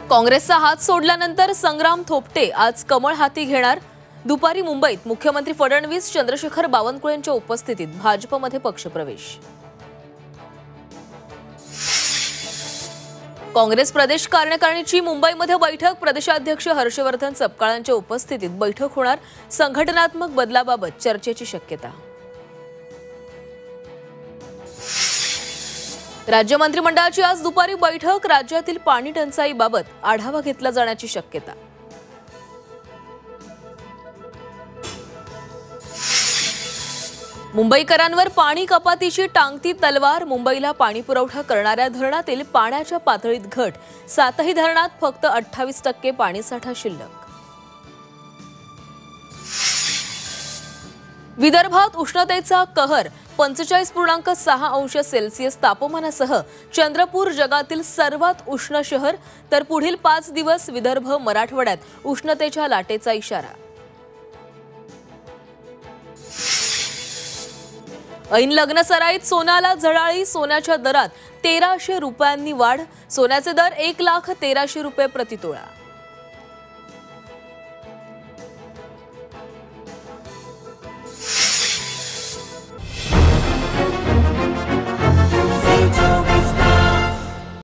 काँग्रेसचा हात सोडल्यानंतर संग्राम थोपटे आज कमळ हाती घेणार। दुपारी मुंबईत मुख्यमंत्री फडणवीस, चंद्रशेखर बावनकुळेंच्या उपस्थितीत भाजपमध्ये पक्षप्रवेश। काँग्रेस प्रदेश कार्यकारिणीची मुंबईमध्ये बैठक, प्रदेशाध्यक्ष हर्षवर्धन सपकाळांच्या उपस्थितीत बैठक होणार। संघटनात्मक बदलाबाबत चर्चेची शक्यता। राज्य मंत्रिमंडळाची आज दुपारी बैठक, राज्यातील पाणी टंचाईबाबत आढावा घेतला जाण्याची शक्यता। मुंबईकरांवर पाणी कपातीची टांगती तलवार, मुंबईला पाणी पुरवठा करणाऱ्या धरणातील पाण्याच्या पातळीत घट, 7ही धरणात फक्त 28% पाणीसाठा शिल्लक। विदर्भात उष्णतेचा कहर, 45.6 अंश सेल्सिअस तापमानासह चंद्रपूर जगातील सर्वात उष्ण शहर, तर पुढील 5 दिवस विदर्भ, मराठवाड्यात उष्णतेच्या लाटेचा इशारा। ऐन लग्नसराईत सोन्याला झळाळी, सोन्याच्या दरात 1300 रुपयांनी वाढ, सोन्याचे दर 1,13,000 रुपये प्रतितोळा।